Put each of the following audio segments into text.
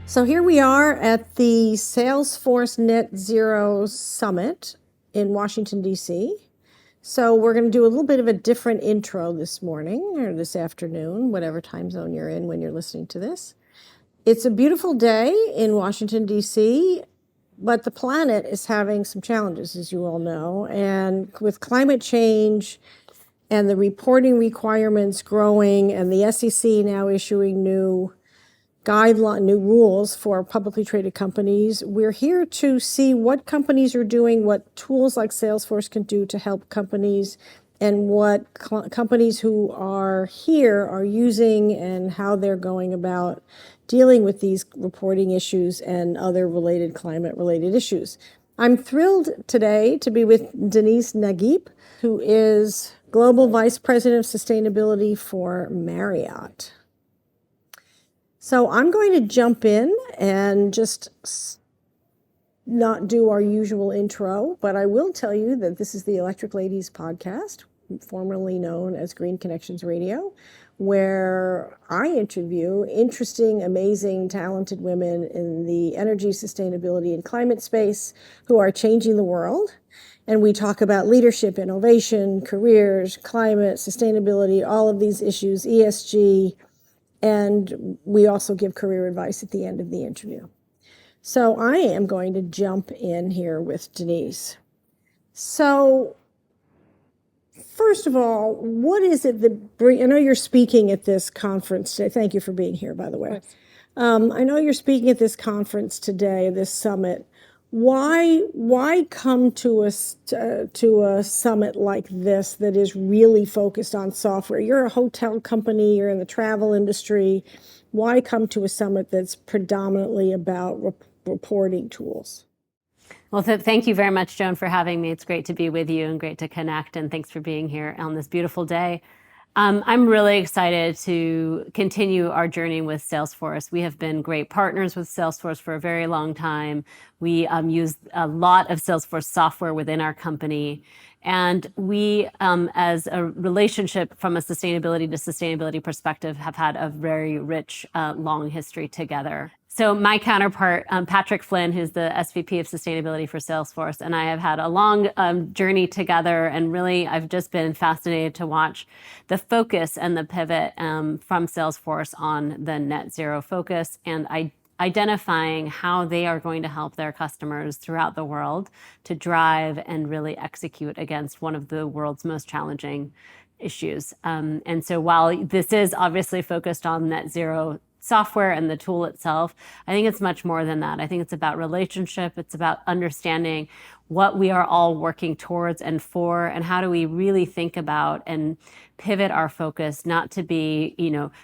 So here we are at the Salesforce Net Zero Summit in Washington, D.C. So we're going to do a little bit of a different intro this morning or this afternoon, whatever time zone you're in when you're listening to this. It's a beautiful day in Washington, D.C., but the planet is having some challenges, as you all know. And with climate change and the reporting requirements growing and the SEC now issuing new rules for publicly traded companies, we're here to see what companies are doing, what tools like Salesforce can do to help companies, and what companies who are here are using and how they're going about dealing with these reporting issues and other related climate-related issues. I'm thrilled today to be with Denise Naguib, who is Global Vice President of Sustainability for Marriott. So I'm going to jump in and just not do our usual intro, but I will tell you that this is the Electric Ladies podcast, formerly known as Green Connections Radio, where I interview interesting, amazing, talented women in the energy, sustainability, and climate space who are changing the world. And we talk about leadership, innovation, careers, climate, sustainability, all of these issues, ESG, and we also give career advice at the end of the interview. So I am going to jump in here with Denise. So first of all, what is it that I know you're speaking at this conference today. Thank you for being here, by the way. I know you're speaking at this conference today, this summit. Why come to a summit like this that is really focused on software? You're a hotel company, you're in the travel industry. Why come to a summit that's predominantly about reporting tools? Well, thank you very much, Joan, for having me. It's great to be with you and great to connect, and thanks for being here on this beautiful day. I'm really excited to continue our journey with Salesforce. We have been great partners with Salesforce for a very long time. We use a lot of Salesforce software within our company. And we, as a relationship from a sustainability to sustainability perspective, have had a very rich, long history together. So my counterpart, Patrick Flynn, who's the SVP of Sustainability for Salesforce, and I have had a long journey together, and really I've just been fascinated to watch the focus and the pivot from Salesforce on the net zero focus and identifying how they are going to help their customers throughout the world to drive and really execute against one of the world's most challenging issues. And so while this is obviously focused on net zero software and the tool itself, I think it's much more than that. I think it's about relationship. It's about understanding what we are all working towards and for, and how do we really think about and pivot our focus not to be,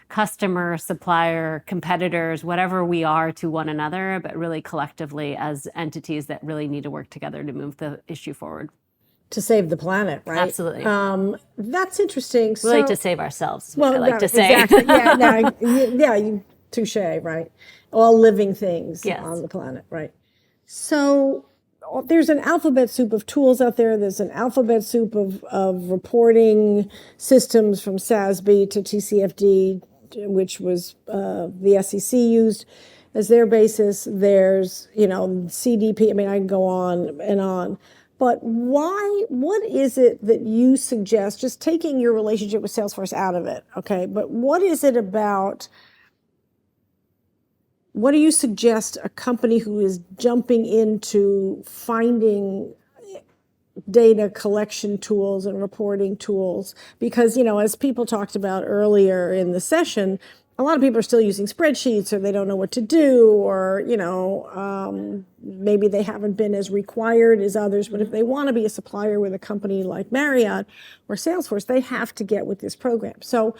customer, supplier, competitors, whatever we are to one another, but really collectively as entities that really need to work together to move the issue forward. To save the planet, right? Absolutely. That's interesting. We like to save ourselves, I like to say. Exactly. Yeah, touche, right? All living things on the planet, right? So there's an alphabet soup of tools out there. There's an alphabet soup of reporting systems from SASB to TCFD, which was the SEC used as their basis. There's, CDP. I mean, I can go on and on. But what is it that you suggest, just taking your relationship with Salesforce out of it, okay? But what is it about, what do you suggest a company who is jumping into finding data collection tools and reporting tools? Because, as people talked about earlier in the session, a lot of people are still using spreadsheets, or they don't know what to do, or, maybe they haven't been as required as others. But if they want to be a supplier with a company like Marriott or Salesforce, they have to get with this program. So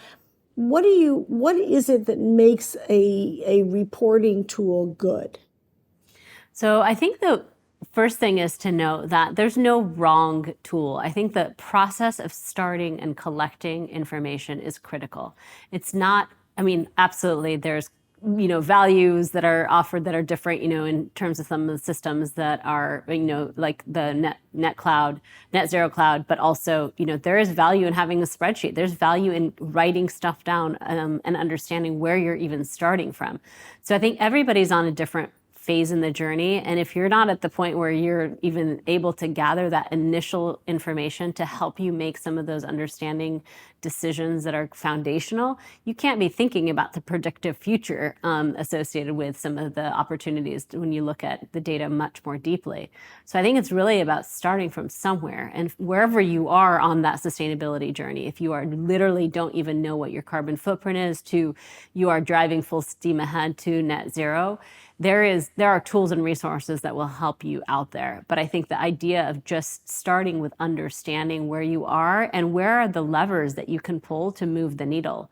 what is it that makes a reporting tool good? So I think the first thing is to know that there's no wrong tool. I think the process of starting and collecting information is critical. It's not, absolutely, there's values that are offered that are different, in terms of some of the systems that are, like the net zero cloud, but also, there is value in having a spreadsheet. There's value in writing stuff down, and understanding where you're even starting from. So I think everybody's on a different phase in the journey. And if you're not at the point where you're even able to gather that initial information to help you make some of those understanding decisions that are foundational, you can't be thinking about the predictive future associated with some of the opportunities when you look at the data much more deeply. So I think it's really about starting from somewhere, and wherever you are on that sustainability journey, if you are literally don't even know what your carbon footprint is, to you are driving full steam ahead to net zero, there are tools and resources that will help you out there. But I think the idea of just starting with understanding where you are and where are the levers that you can pull to move the needle.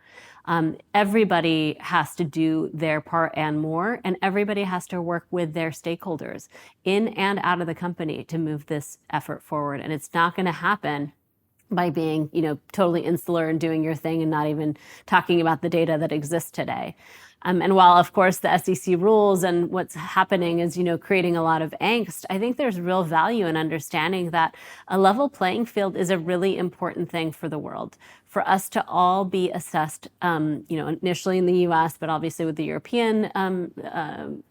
Everybody has to do their part and more, and everybody has to work with their stakeholders in and out of the company to move this effort forward. And it's not going to happen by being, totally insular and doing your thing and not even talking about the data that exists today. And while, of course, the SEC rules and what's happening is, creating a lot of angst, I think there's real value in understanding that a level playing field is a really important thing for the world. For us to all be assessed, initially in the US, but obviously with the European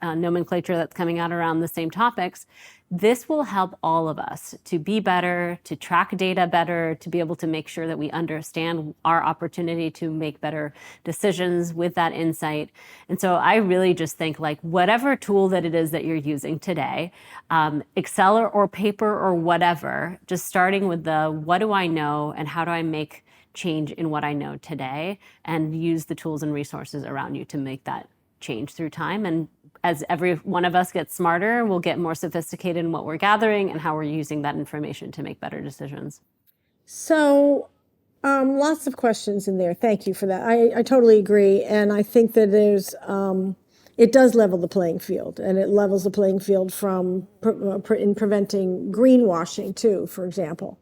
nomenclature that's coming out around the same topics, this will help all of us to be better, to track data better, to be able to make sure that we understand our opportunity to make better decisions with that insight. And so I really just think, like, whatever tool that it is that you're using today, Excel or paper or whatever, just starting with the what do I know and how do I make change in what I know today, and use the tools and resources around you to make that change through time. And as every one of us gets smarter, we'll get more sophisticated in what we're gathering and how we're using that information to make better decisions. So lots of questions in there. Thank you for that. I totally agree. And I think that it does level the playing field, and it levels the playing field from in preventing greenwashing too, for example.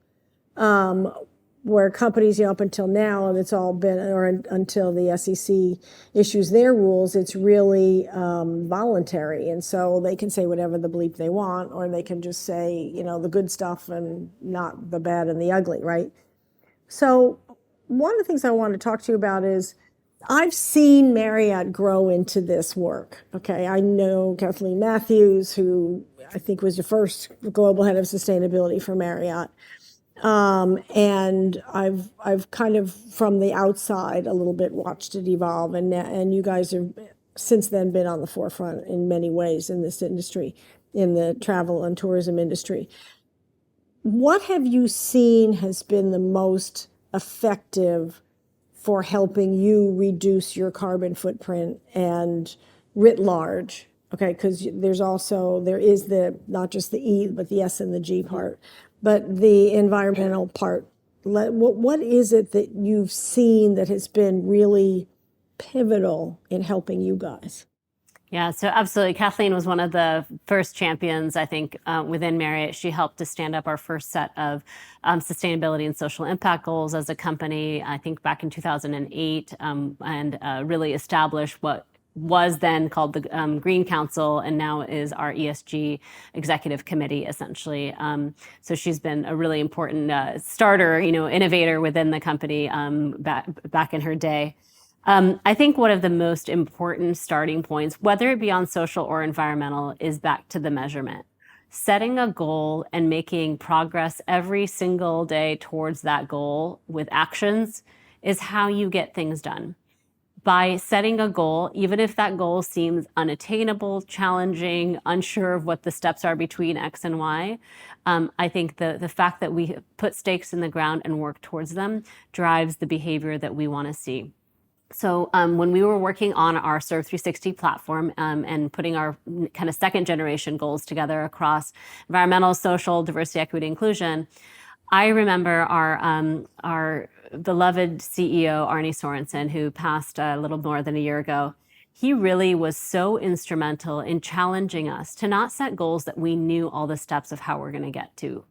Where companies, up until now, and it's all been, or until the SEC issues their rules, it's really voluntary. And so they can say whatever the bleep they want, or they can just say, the good stuff and not the bad and the ugly, right? So one of the things I want to talk to you about is I've seen Marriott grow into this work. Okay, I know Kathleen Matthews, who I think was the first global head of sustainability for Marriott. And I've kind of from the outside a little bit watched it evolve, and you guys have since then been on the forefront in many ways in this industry, in the travel and tourism industry. What have you seen has been the most effective for helping you reduce your carbon footprint and writ large? Okay, because there is not just the E, but the S and the G part, but the environmental part. What is it that you've seen that has been really pivotal in helping you guys? Yeah, so absolutely. Kathleen was one of the first champions, I think, within Marriott. She helped to stand up our first set of sustainability and social impact goals as a company, I think back in 2008, and really established what was then called the Green Council, and now is our ESG executive committee, essentially. So she's been a really important starter, innovator within the company back in her day. I think one of the most important starting points, whether it be on social or environmental, is back to the measurement. Setting a goal and making progress every single day towards that goal with actions is how you get things done. By setting a goal, even if that goal seems unattainable, challenging, unsure of what the steps are between X and Y, I think the fact that we put stakes in the ground and work towards them drives the behavior that we want to see. So when we were working on our Serve 360 platform and putting our kind of second generation goals together across environmental, social, diversity, equity, inclusion, I remember our beloved CEO, Arne Sorensen, who passed a little more than a year ago. He really was so instrumental in challenging us to not set goals that we knew all the steps of how we're going to get to.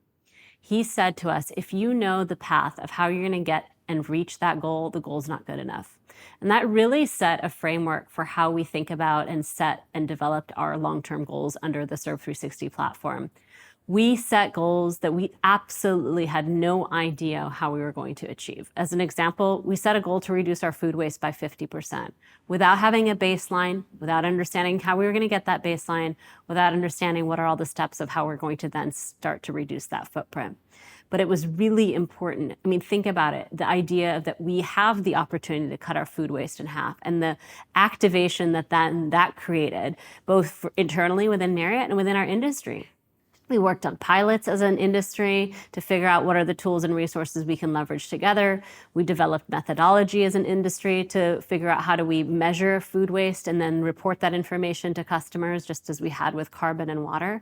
He said to us, if you know the path of how you're going to get and reach that goal, the goal's not good enough. And that really set a framework for how we think about and set and developed our long-term goals under the Serve 360 platform. We set goals that we absolutely had no idea how we were going to achieve. As an example, we set a goal to reduce our food waste by 50% without having a baseline, without understanding how we were going to get that baseline, without understanding what are all the steps of how we're going to then start to reduce that footprint. But it was really important. I mean, think about it. The idea that we have the opportunity to cut our food waste in half and the activation that created, both internally within Marriott and within our industry. We worked on pilots as an industry to figure out what are the tools and resources we can leverage together. We developed methodology as an industry to figure out how do we measure food waste and then report that information to customers, just as we had with carbon and water.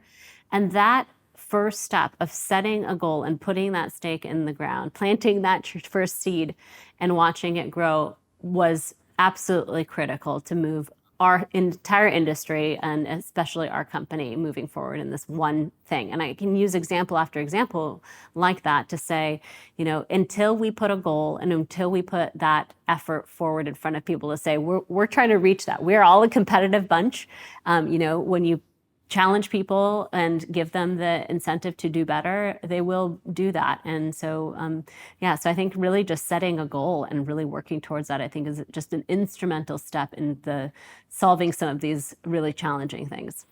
And that first step of setting a goal and putting that stake in the ground, planting that first seed and watching it grow was absolutely critical to move our entire industry and especially our company moving forward in this one thing. And I can use example after example like that to say, until we put a goal and until we put that effort forward in front of people to say, we're trying to reach that. We're all a competitive bunch. When you challenge people and give them the incentive to do better, they will do that. And so, so I think really just setting a goal and really working towards that, I think is just an instrumental step in the solving some of these really challenging things.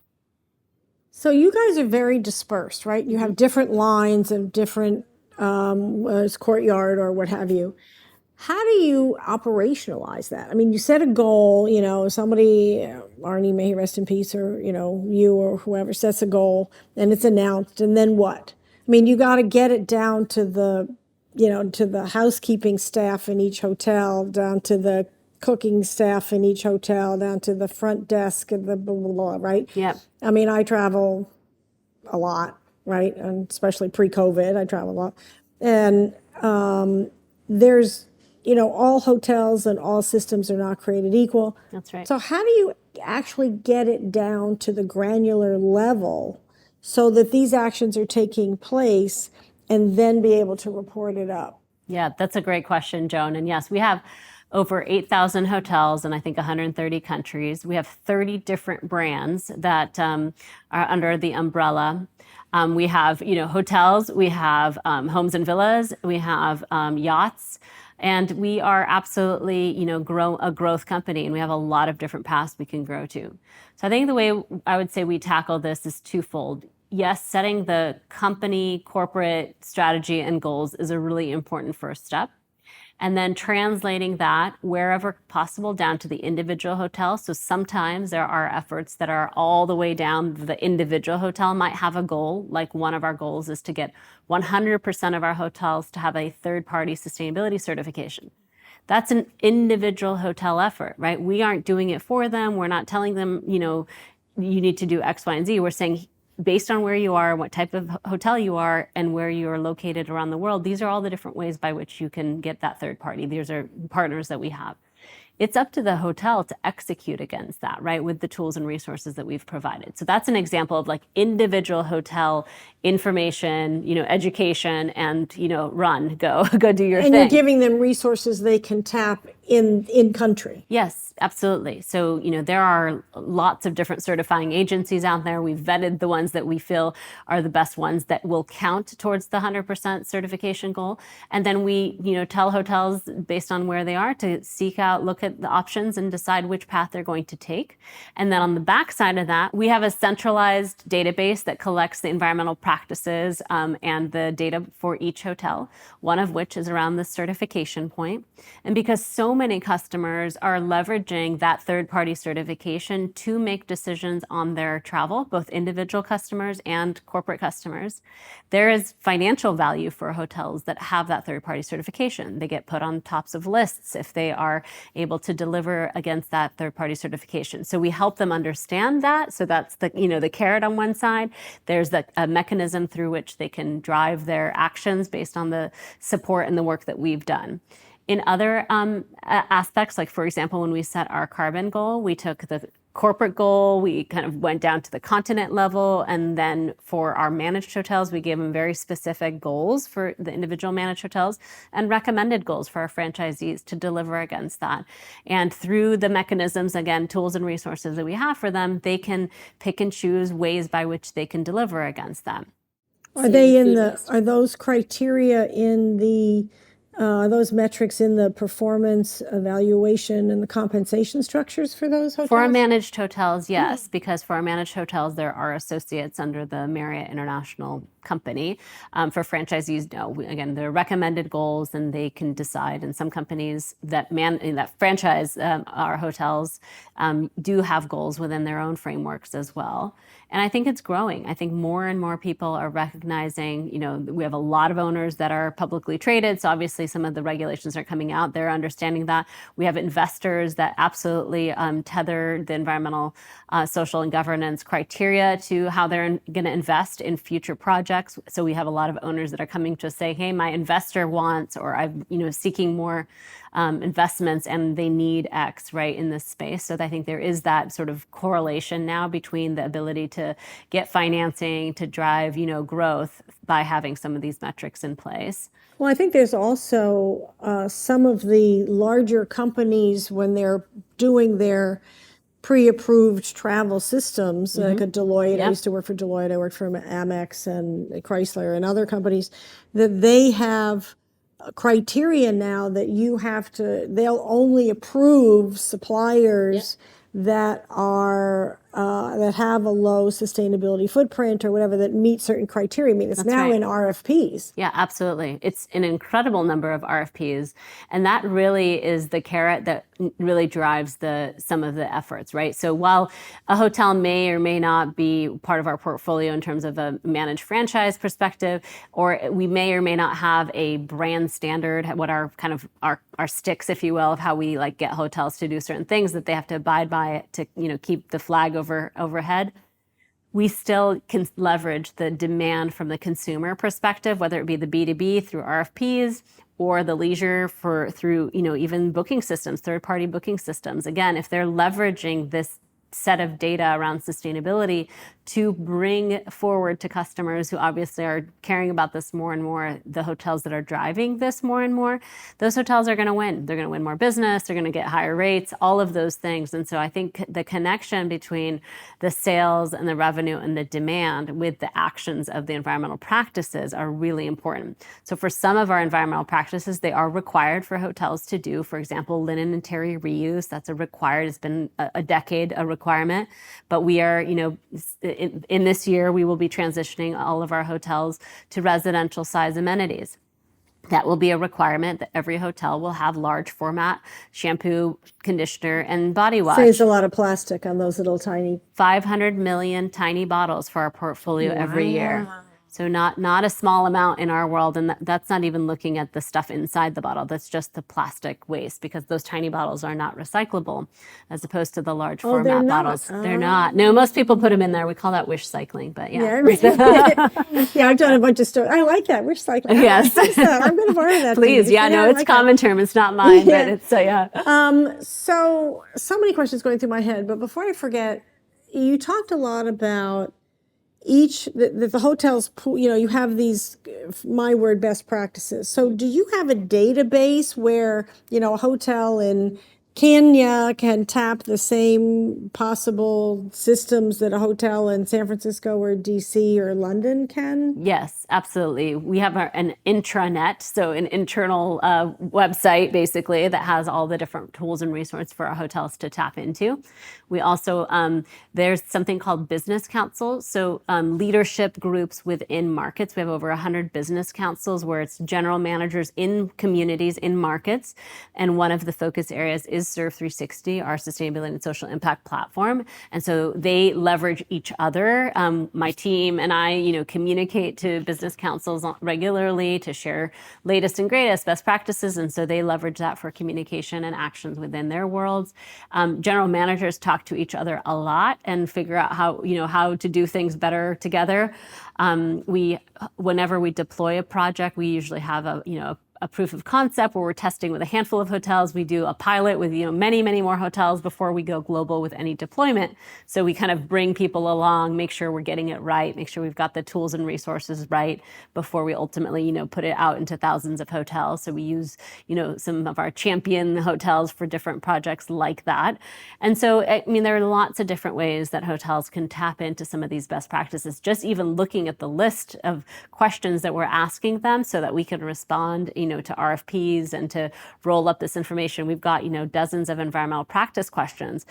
So you guys are very dispersed, right? You have different lines of different courtyard or what have you. How do you operationalize that? I mean, you set a goal, somebody, Arnie, may he rest in peace, or, you or whoever sets a goal and it's announced, and then what? I mean, you got to get it down to the, to the housekeeping staff in each hotel, down to the cooking staff in each hotel, down to the front desk and the blah, blah, blah, right? Yep. I mean, I travel a lot, right? And especially pre-COVID, I travel a lot. And there's, all hotels and all systems are not created equal. That's right. So how do you actually get it down to the granular level so that these actions are taking place and then be able to report it up? Yeah, that's a great question, Joan. And yes, we have over 8,000 hotels in, I think, 130 countries. We have 30 different brands that are under the umbrella. We have, hotels, we have homes and villas, we have yachts, and we are absolutely, a growth company, and we have a lot of different paths we can grow to. So I think the way I would say we tackle this is twofold. Yes, setting the company corporate strategy and goals is a really important first step. And then translating that wherever possible down to the individual hotel. So sometimes there are efforts that are all the way down. The individual hotel might have a goal, like one of our goals is to get 100% of our hotels to have a third-party sustainability certification. That's an individual hotel effort, right? We aren't doing it for them. We're not telling them, you need to do X, Y, and Z. We're saying, based on where you are, what type of hotel you are, and where you are located around the world, these are all the different ways by which you can get that third party. These are partners that we have. It's up to the hotel to execute against that, right, with the tools and resources that we've provided. So that's an example of like individual hotel information, education, and, go do your thing. And you're giving them resources they can tap in country. Yes, absolutely. So, there are lots of different certifying agencies out there. We've vetted the ones that we feel are the best ones that will count towards the 100% certification goal. And then we, tell hotels based on where they are to seek out, look at the options and decide which path they're going to take. And then on the back side of that, we have a centralized database that collects the environmental practices and the data for each hotel, one of which is around the certification point. And because so many customers are leveraging that third-party certification to make decisions on their travel, both individual customers and corporate customers, there is financial value for hotels that have that third-party certification. They get put on tops of lists if they are able to deliver against that third-party certification. So we help them understand that. So that's the, the carrot on one side. There's a mechanism through which they can drive their actions based on the support and the work that we've done. In other aspects, like for example, when we set our carbon goal, we took the corporate goal, we kind of went down to the continent level. And then for our managed hotels, we gave them very specific goals for the individual managed hotels and recommended goals for our franchisees to deliver against that. And through the mechanisms, again, tools and resources that we have for them, they can pick and choose ways by which they can deliver against them. Are those criteria in the, those metrics in the performance evaluation and the compensation structures for those hotels? For our managed hotels, yes, because for our managed hotels, there are associates under the Marriott International company. For franchisees, no. Again, they're recommended goals, and they can decide. And some companies that franchise our hotels do have goals within their own frameworks as well. And I think it's growing. I think more and more people are recognizing, we have a lot of owners that are publicly traded. So obviously some of the regulations are coming out. They're understanding that. We have investors that absolutely tether the environmental, social, and governance criteria to how they're going to invest in future projects. So we have a lot of owners that are coming to us say, hey, my investor wants, or I'm seeking more investments, and they need X, right, in this space. So I think there is that sort of correlation now between the ability to get financing, to drive, growth by having some of these metrics in place. Well, I think there's also some of the larger companies, when they're doing their pre-approved travel systems, like a Deloitte. I used to work for Deloitte. I worked for Amex and Chrysler and other companies, that they have criteria now that they'll only approve suppliers that are that have a low sustainability footprint or whatever, that meet certain criteria. I mean, it's now in RFPs. Yeah, absolutely. It's an incredible number of RFPs. And that really is the carrot that really drives some of the efforts, right? So while a hotel may or may not be part of our portfolio in terms of a managed franchise perspective, or we may or may not have a brand standard, what our kind of our sticks, if you will, of how we get hotels to do certain things that they have to abide by to, keep the flag overhead, we still can leverage the demand from the consumer perspective, whether it be the B2B through RFPs or the leisure through, even booking systems, third-party booking systems. Again, if they're leveraging this set of data around sustainability to bring forward to customers who obviously are caring about this more and more, the hotels that are driving this more and more, those hotels are going to win. They're going to win more business. They're going to get higher rates, all of those things. And so I think the connection between the sales and the revenue and the demand with the actions of the environmental practices are really important. So for some of our environmental practices, they are required for hotels to do. For example, linen and terry reuse, that's it's been a decade, a requirement. But we are, in this year, we will be transitioning all of our hotels to residential size amenities. That will be a requirement that every hotel will have large format shampoo, conditioner, and body wash. Saves a lot of plastic on those little tiny. 500 million tiny bottles for our portfolio every year. So not a small amount in our world, and that's not even looking at the stuff inside the bottle. That's just the plastic waste, because those tiny bottles are not recyclable, as opposed to the large format bottles. They're not. No, most people put them in there. We call that wish cycling, but yeah. Yeah, I've done a bunch of stories. I like that, wish cycling. Yes, I'm going to borrow that. Please, it's a common term. It's not mine, but it's So many questions going through my head, but before I forget, you talked a lot about the hotels, you have these, my word, best practices. So do you have a database where, a hotel in Kenya can tap the same possible systems that a hotel in San Francisco or DC or London can? Yes, absolutely. We have an intranet, so an internal website basically that has all the different tools and resources for our hotels to tap into. We also, there's something called business councils, so leadership groups within markets. We have over 100 business councils where it's general managers in communities, in markets. And one of the focus areas is Serve 360, our sustainability and social impact platform. And so they leverage each other. My team and I, communicate to business councils regularly to share latest and greatest best practices. And so they leverage that for communication and actions within their worlds. General managers talk to each other a lot and figure out how to do things better together. Whenever we deploy a project, we usually have a a proof of concept where we're testing with a handful of hotels. We do a pilot with many, many more hotels before we go global with any deployment. So we kind of bring people along, make sure we're getting it right, make sure we've got the tools and resources right before we ultimately put it out into thousands of hotels. So we use some of our champion hotels for different projects like that. And so there are lots of different ways that hotels can tap into some of these best practices. Just even looking at the list of questions that we're asking them so that we can respond to RFPs and to roll up this information. We've got dozens of environmental practice questions.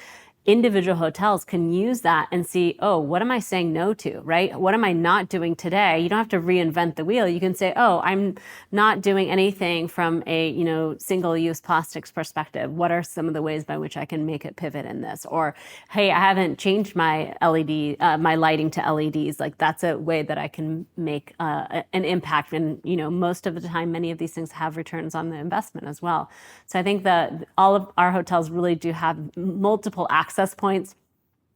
Individual hotels can use that and see, oh, what am I saying no to, right? What am I not doing today? You don't have to reinvent the wheel. You can say, oh, I'm not doing anything from a, single-use plastics perspective. What are some of the ways by which I can make it pivot in this? Or, hey, I haven't changed my my lighting to LEDs. Like that's a way that I can make an impact. And, most of the time, many of these things have returns on the investment as well. So I think that all of our hotels really do have multiple access points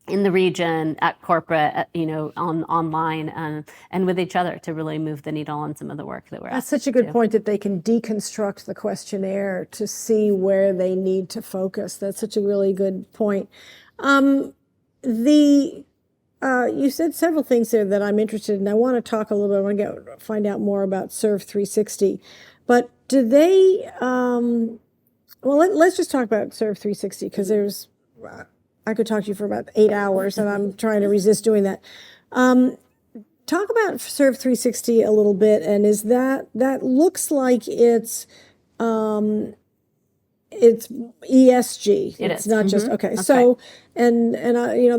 in the region, at corporate, online, and with each other to really move the needle on some of the work that we're. That's such a good point that they can deconstruct the questionnaire to see where they need to focus. That's such a really good point. You said several things there that I'm interested in. I want to talk a little bit. I want to find out more about Serve 360. But do they? Well, let's just talk about Serve 360 because I could talk to you for about 8 hours, and I'm trying to resist doing that. Talk about Serve 360 a little bit, and is that looks like it's ESG. It's not just okay. So and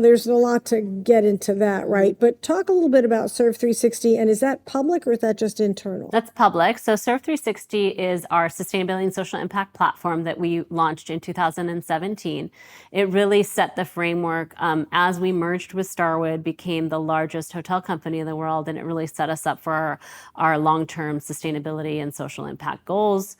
there's a lot to get into that, right? But talk a little bit about Serve 360, and is that public or is that just internal? That's public. So Serve 360 is our sustainability and social impact platform that we launched in 2017. It really set the framework as we merged with Starwood, became the largest hotel company in the world, and it really set us up for our long-term sustainability and social impact goals.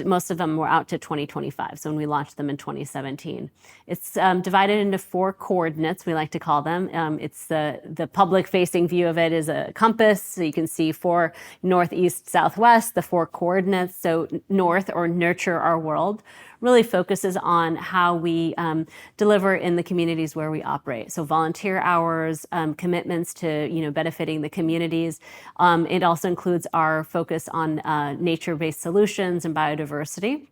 Most of them were out to 2025. So when we launched them in 2017, it's divided into 4 coordinates, we like to call them. It's the public-facing view of it is a compass. So you can see 4 north, east, southwest, the 4 coordinates. So north, or nurture our world, really focuses on how we deliver in the communities where we operate. So volunteer hours, commitments to benefiting the communities. It also includes our focus on nature-based solutions and biodiversity.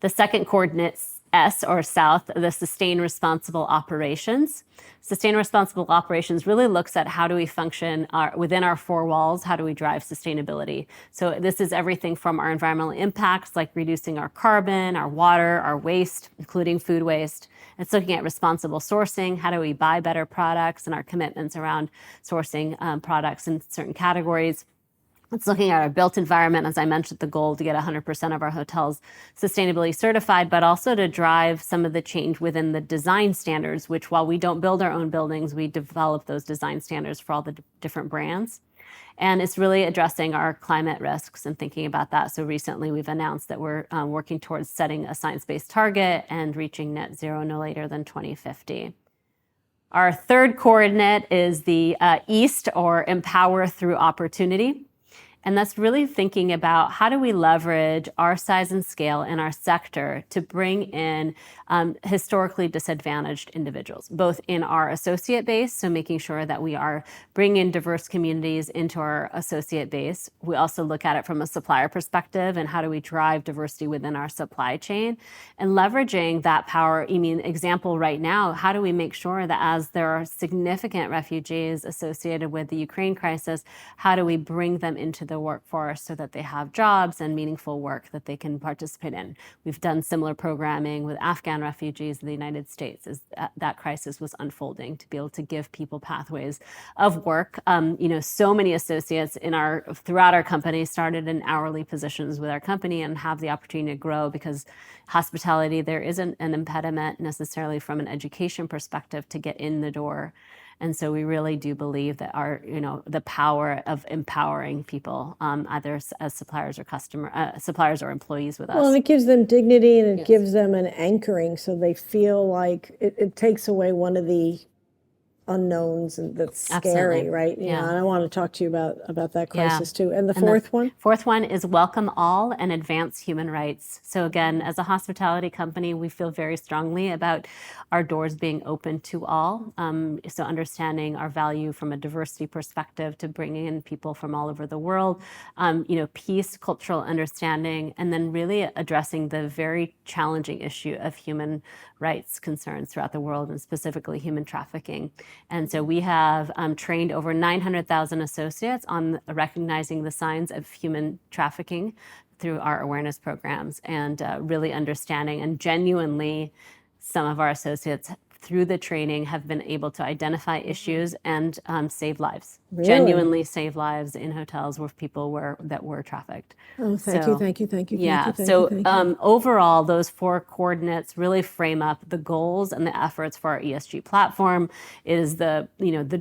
The second coordinate, S, or south, the sustain responsible operations. Sustain responsible operations really looks at how do we function within our 4 walls, how do we drive sustainability. So this is everything from our environmental impacts, like reducing our carbon, our water, our waste, including food waste. It's looking at responsible sourcing, how do we buy better products, and our commitments around sourcing products in certain categories. It's looking at our built environment, as I mentioned, the goal to get 100% of our hotels sustainably certified, but also to drive some of the change within the design standards, which while we don't build our own buildings, we develop those design standards for all the different brands. And it's really addressing our climate risks and thinking about that. So recently we've announced that we're working towards setting a science-based target and reaching net zero no later than 2050. Our third coordinate is the east, or empower through opportunity. And that's really thinking about how do we leverage our size and scale in our sector to bring in historically disadvantaged individuals, both in our associate base, so making sure that we are bringing in diverse communities into our associate base. We also look at it from a supplier perspective and how do we drive diversity within our supply chain, and leveraging that power. Example right now, how do we make sure that as there are significant refugees associated with the Ukraine crisis, how do we bring them into the workforce so that they have jobs and meaningful work that they can participate in? We've done similar programming with Afghan refugees in the United States as that crisis was unfolding, to be able to give people pathways of work. So many associates throughout our company started in hourly positions with our company and have the opportunity to grow, because hospitality, there isn't an impediment necessarily from an education perspective to get in the door. And so we really do believe that the power of empowering people, either as suppliers or employees with us. Well, and it gives them dignity, and it gives them an anchoring, so they feel like it takes away one of the unknowns and that's scary, Absolutely. right? Yeah. And I want to talk to you about that Yeah. crisis too. And the And fourth one? Fourth one is welcome all and advance human rights. So again, as a hospitality company, we feel very strongly about our doors being open to all. So understanding our value from a diversity perspective to bringing in people from all over the world, peace, cultural understanding, and then really addressing the very challenging issue of human rights concerns throughout the world, and specifically human trafficking. And so we have trained over 900,000 associates on recognizing the signs of human trafficking through our awareness programs, and really understanding, and genuinely some of our associates through the training have been able to identify issues and save lives. Really? Genuinely save lives in hotels where people that were trafficked. Oh, thank you. Yeah. Overall, those four coordinates really frame up the goals and the efforts for our ESG platform. It is the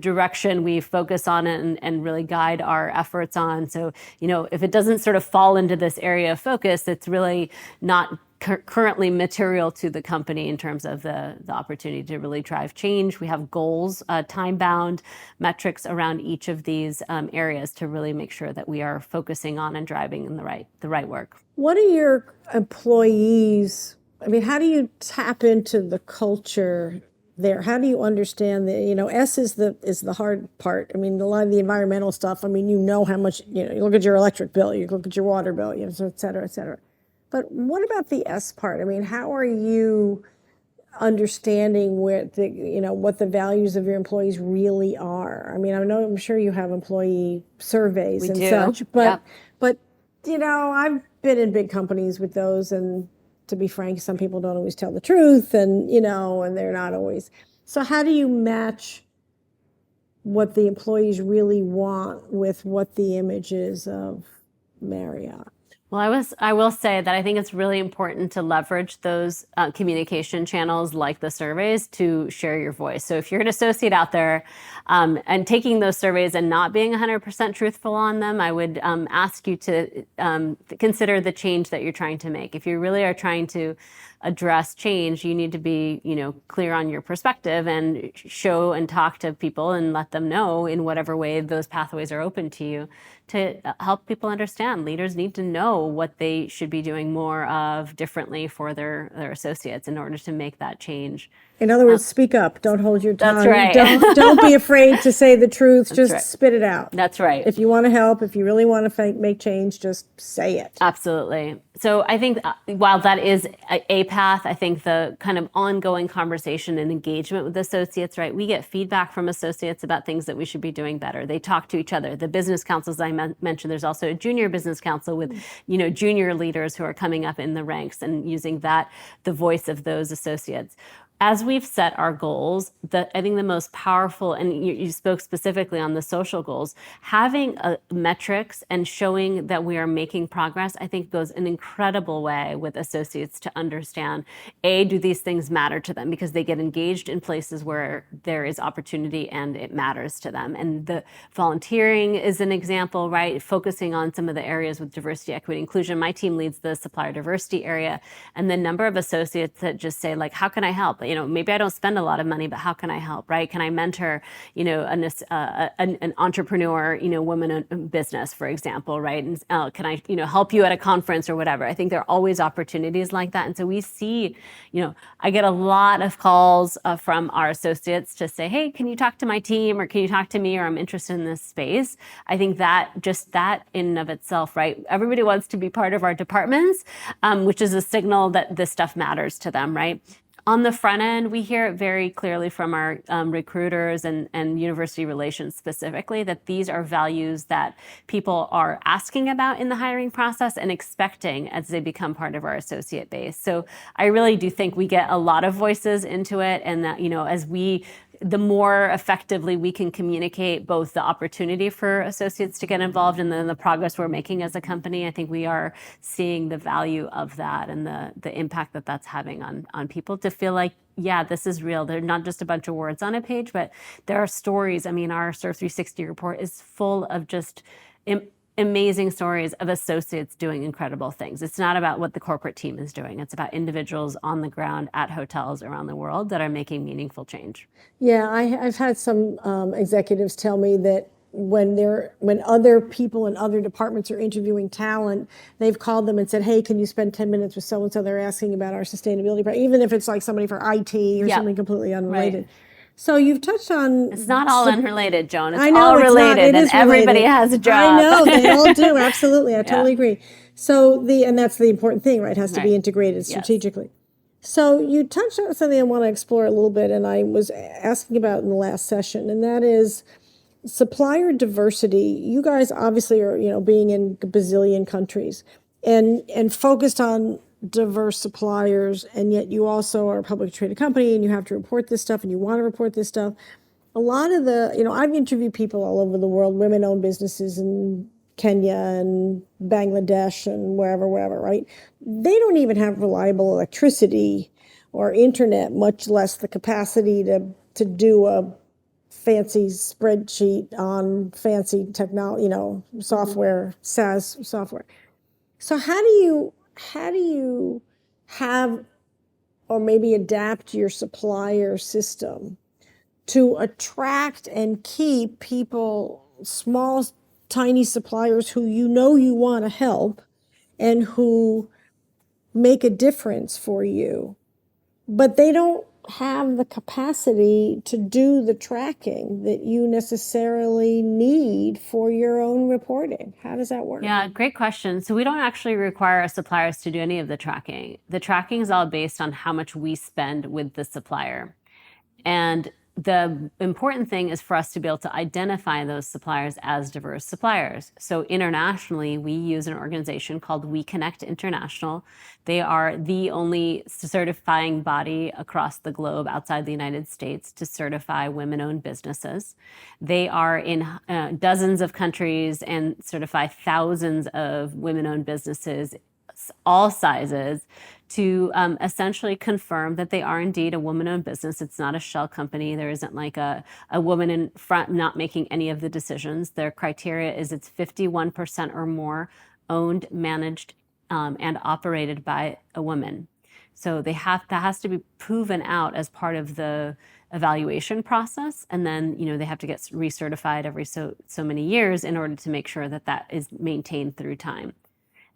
direction we focus on and really guide our efforts on. So, if it doesn't sort of fall into this area of focus, it's really not currently material to the company in terms of the opportunity to really drive change. We have goals, time-bound metrics around each of these areas to really make sure that we are focusing on and driving in the right work. What are your employees? I mean, how do you tap into the culture there? How do you understand that, S is the hard part. I mean, a lot of the environmental stuff, I mean, how much, you look at your electric bill, you look at your water bill, so et cetera, et cetera. But what about the S part? I mean, how are you understanding what the values of your employees really are? I mean, I'm sure you have employee surveys and such, but I've been in big companies with those, and to be frank, some people don't always tell the truth, and and they're not always. So how do you match what the employees really want with what the image is of Marriott? Well, I will say that I think it's really important to leverage those communication channels like the surveys to share your voice. So if you're an associate out there and taking those surveys and not being 100% truthful on them, I would ask you to consider the change that you're trying to make. If you really are trying to address change, you need to be, clear on your perspective and show and talk to people and let them know in whatever way those pathways are open to you to help people understand. Leaders need to know what they should be doing more of differently for their associates in order to make that change. In other words, speak up. Don't hold your tongue. That's right. Don't be afraid to say the truth. Just spit it out. That's right. If you want to help, if you really want to make change, just say it. Absolutely. So I think while that is a path, I think the kind of ongoing conversation and engagement with associates, right? We get feedback from associates about things that we should be doing better. They talk to each other. The business councils I mentioned, there's also a junior business council with, junior leaders who are coming up in the ranks and using the voice of those associates. As we've set our goals, I think the most powerful, and you spoke specifically on the social goals, having metrics and showing that we are making progress, I think goes an incredible way with associates to understand, do these things matter to them? Because they get engaged in places where there is opportunity and it matters to them. And the volunteering is an example, right? Focusing on some of the areas with diversity, equity, inclusion. My team leads the supplier diversity area, and the number of associates that just say, like, how can I help? Maybe I don't spend a lot of money, but how can I help, right? Can I mentor, an entrepreneur, woman in business, for example, right? And can I, help you at a conference or whatever? I think there are always opportunities like that. And so we see, I get a lot of calls from our associates to say, hey, can you talk to my team, or can you talk to me, or I'm interested in this space. I think that in and of itself, right? Everybody wants to be part of our departments, which is a signal that this stuff matters to them, right? On the front end, we hear it very clearly from our recruiters and university relations specifically that these are values that people are asking about in the hiring process and expecting as they become part of our associate base. So I really do think we get a lot of voices into it, and that, the more effectively we can communicate both the opportunity for associates to get involved and then the progress we're making as a company, I think we are seeing the value of that and the impact that that's having on people to feel like, yeah, this is real. They're not just a bunch of words on a page, but there are stories. I mean, our Serve 360 report is full of just amazing stories of associates doing incredible things. It's not about what the corporate team is doing. It's about individuals on the ground at hotels around the world that are making meaningful change. Yeah, I've had some executives tell me that when other people in other departments are interviewing talent, they've called them and said, "Hey, can you spend 10 minutes with so and so? They're asking about our sustainability, but even if it's like somebody for IT or something completely unrelated." Right. So you've touched on. It's not all unrelated, Joan. It's I know all it's not. related, It and is everybody related. has a job. I know they all do. Absolutely, I totally agree. So and that's the important thing, right? It has to be integrated strategically. So you touched on something I want to explore a little bit, and I was asking about in the last session, and that is supplier diversity. You guys obviously are, being in a bazillion countries and focused on diverse suppliers, and yet you also are a publicly traded company and you have to report this stuff and you want to report this stuff. A lot of I've interviewed people all over the world, women-owned businesses in Kenya and Bangladesh and wherever, right? They don't even have reliable electricity or internet, much less the capacity to do a fancy spreadsheet on fancy technology, software, SaaS software. So how do you have or maybe adapt your supplier system to attract and keep people, small, tiny suppliers who you want to help and who make a difference for you, but they don't have the capacity to do the tracking that you necessarily need for your own reporting? How does that work? Yeah, great question. So we don't actually require our suppliers to do any of the tracking. The tracking is all based on how much we spend with the supplier. And the important thing is for us to be able to identify those suppliers as diverse suppliers. So internationally, we use an organization called We Connect International. They are the only certifying body across the globe outside the United States to certify women-owned businesses. They are in dozens of countries and certify thousands of women-owned businesses, all sizes, to essentially confirm that they are indeed a woman-owned business. It's not a shell company. There isn't like a woman in front not making any of the decisions. Their criteria is it's 51% or more owned, managed, and operated by a woman. So that has to be proven out as part of the evaluation process, and then they have to get recertified every so many years in order to make sure that is maintained through time.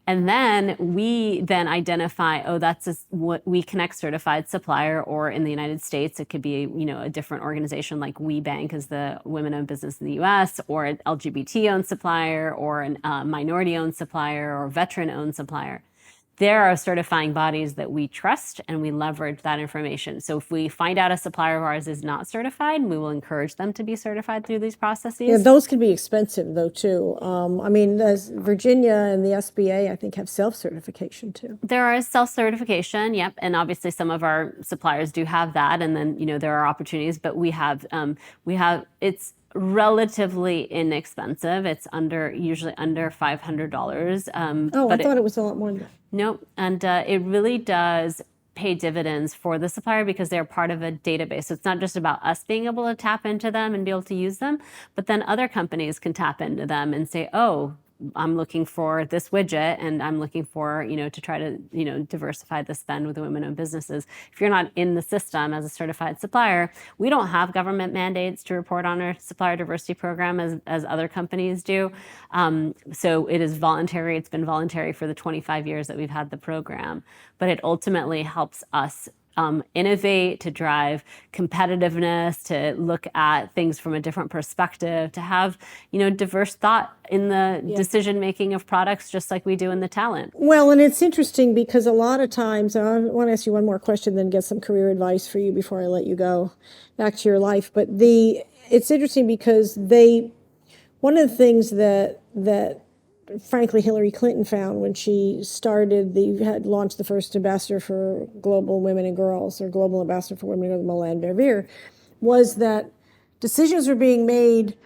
And then we identify, that's what We Connect certified supplier, or in the United States, it could be a different organization like We Bank is the women-owned business in the U.S., or an LGBT-owned supplier, or a minority-owned supplier, or veteran-owned supplier. There are certifying bodies that we trust, and we leverage that information. So if we find out a supplier of ours is not certified, we will encourage them to be certified through these processes. Yeah, those can be expensive though too. Virginia and the SBA, I think, have self-certification too. There is self-certification, yep, and obviously some of our suppliers do have that, and then there are opportunities, but we have it's relatively inexpensive. It's usually under $500. I thought it was a lot more than that. Nope, and it really does pay dividends for the supplier because they're part of a database. So it's not just about us being able to tap into them and be able to use them, but then other companies can tap into them and say, oh, I'm looking for this widget, and I'm looking for, to try to, diversify the spend with women-owned businesses. If you're not in the system as a certified supplier, we don't have government mandates to report on our supplier diversity program as other companies do. So it is voluntary. It's been voluntary for the 25 years that we've had the program, but it ultimately helps us innovate, to drive competitiveness, to look at things from a different perspective, to have diverse thought in the decision making of products, just like we do in the talent. Well, and it's interesting because a lot of times, I want to ask you one more question, then get some career advice for you before I let you go back to your life. But it's interesting because one of the things that frankly Hillary Clinton found when she had launched the first ambassador for global women and girls, or global ambassador for women and girls, Milan Verveer, was that decisions were being made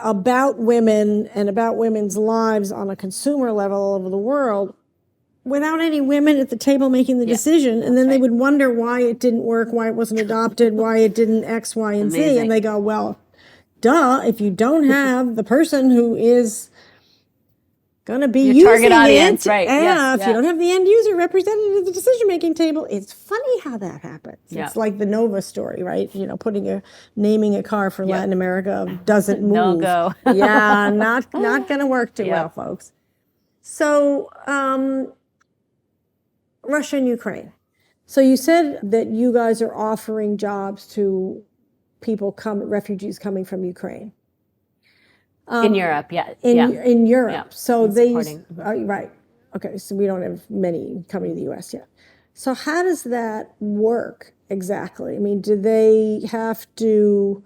about women and about women's lives on a consumer level all over the world without any women at the table making the decision. And then they would wonder why it didn't work, why it wasn't adopted, why it didn't X, Y, and Z. And they go, well, duh, if you don't have the person who is going to be Your using target audience, it. right? Yeah, Yes, if you don't have the end user represented at the decision-making table, it's funny how that happens. Yeah. It's like the Nova story, right? You know, naming a car for Latin America doesn't move. Don't go. Yeah, not going to work too well, folks. So, Russia and Ukraine. So you said that you guys are offering jobs to refugees coming from Ukraine. In Europe, In Europe. Yeah. So And they, supporting. right. Okay, so we don't have many coming to the US yet. So how does that work exactly? I mean, do they have to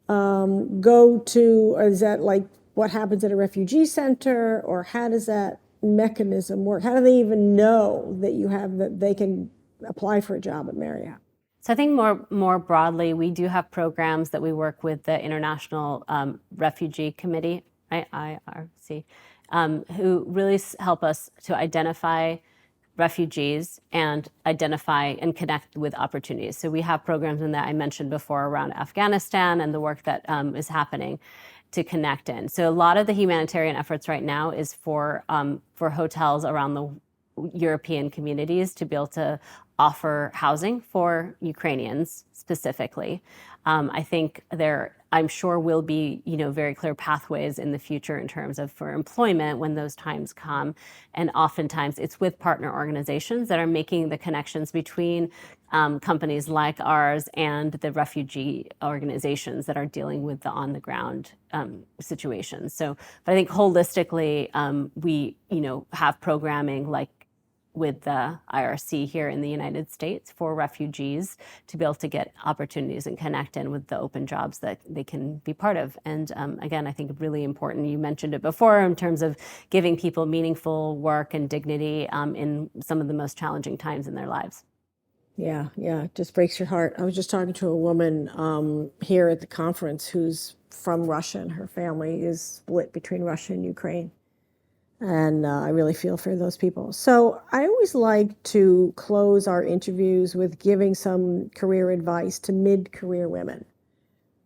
go to, or is that like what happens at a refugee center, or how does that mechanism work? How do they even know that they can apply for a job at Marriott? So I think more broadly, we do have programs that we work with the International Refugee Committee, IRC, who really help us to identify refugees and identify and connect with opportunities. So we have programs in that I mentioned before around Afghanistan and the work that is happening to connect in. So a lot of the humanitarian efforts right now is for hotels around the European communities to be able to offer housing for Ukrainians specifically. I think I'm sure will be, very clear pathways in the future in terms of for employment when those times come. And oftentimes it's with partner organizations that are making the connections between companies like ours and the refugee organizations that are dealing with the on the ground situations. So, but I think holistically, we, have programming like with the IRC here in the United States for refugees to be able to get opportunities and connect in with the open jobs that they can be part of. And again, I think really important, you mentioned it before, in terms of giving people meaningful work and dignity in some of the most challenging times in their lives. Yeah, it just breaks your heart. I was just talking to a woman here at the conference who's from Russia, and her family is split between Russia and Ukraine. And I really feel for those people. So I always like to close our interviews with giving some career advice to mid-career women.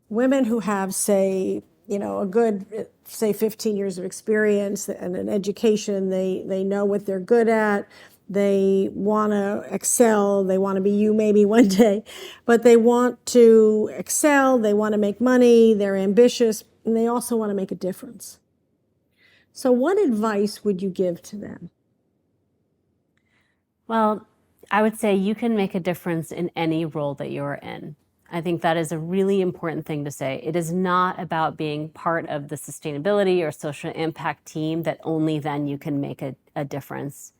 Women who have, say, a good, say, 15 years of experience and an education. They know what they're good at. They want to excel. They want to be you maybe one day. But they want to excel. They want to make money. They're ambitious. And they also want to make a difference. So what advice would you give to them? Well, I would say you can make a difference in any role that you're in. I think that is a really important thing to say. It is not about being part of the sustainability or social impact team that only then you can make a difference.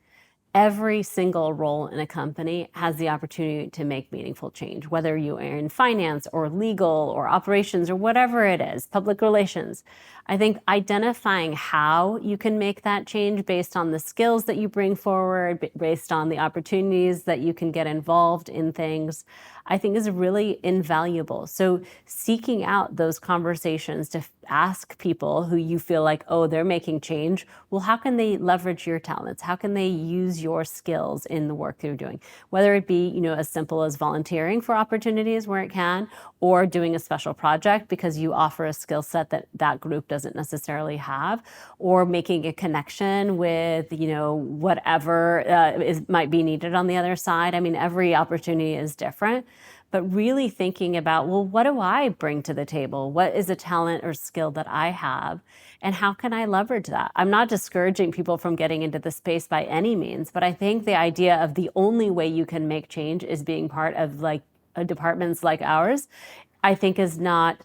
Every single role in a company has the opportunity to make meaningful change, whether you are in finance or legal or operations or whatever it is, public relations. I think identifying how you can make that change based on the skills that you bring forward, based on the opportunities that you can get involved in things, I think is really invaluable. So seeking out those conversations to ask people who you feel like, oh, they're making change. Well, how can they leverage your talents? How can they use your skills in the work they're doing? Whether it be, as simple as volunteering for opportunities where it can, or doing a special project because you offer a skill set that group doesn't necessarily have, or making a connection with, whatever might be needed on the other side. I mean, every opportunity is different. But really thinking about, well, what do I bring to the table? What is a talent or skill that I have? And how can I leverage that? I'm not discouraging people from getting into the space by any means, but I think the idea of the only way you can make change is being part of like departments like ours, I think is not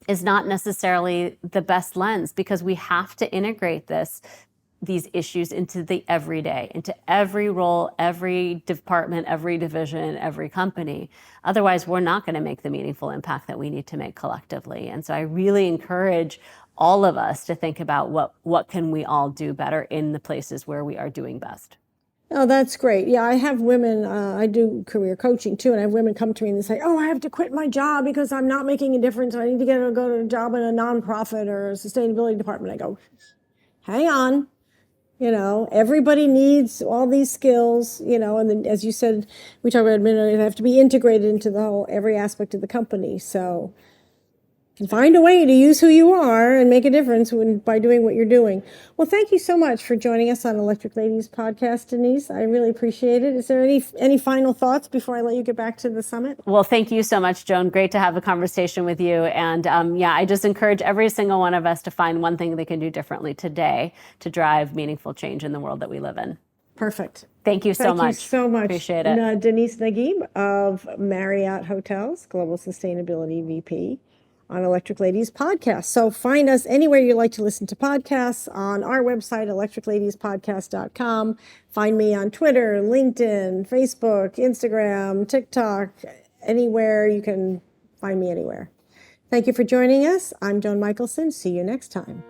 necessarily the best lens, because we have to integrate these issues into the everyday, into every role, every department, every division, every company. Otherwise, we're not going to make the meaningful impact that we need to make collectively. And so I really encourage all of us to think about what can we all do better in the places where we are doing best. Oh, that's great. Yeah, I have women, I do career coaching too, and I have women come to me and they say, oh, I have to quit my job because I'm not making a difference. I need to go to a job in a nonprofit or a sustainability department. I go, hang on. Everybody needs all these skills, and then, as you said, we talked about a minute, they have to be integrated into every aspect of the company. So And find a way to use who you are and make a difference by doing what you're doing. Well, thank you so much for joining us on Electric Ladies podcast, Denise. I really appreciate it. Is there any final thoughts before I let you get back to the summit? Well, thank you so much, Joan. Great to have a conversation with you. And I just encourage every single one of us to find one thing they can do differently today to drive meaningful change in the world that we live in. Perfect. Thank you so much. Thank you so much. Appreciate it. Denise Naguib of Marriott Hotels, Global Sustainability VP, on Electric Ladies podcast. So find us anywhere you like to listen to podcasts on our website, electricladiespodcast.com. Find me on Twitter, LinkedIn, Facebook, Instagram, TikTok, anywhere you can find me anywhere. Thank you for joining us. I'm Joan Michelson. See you next time.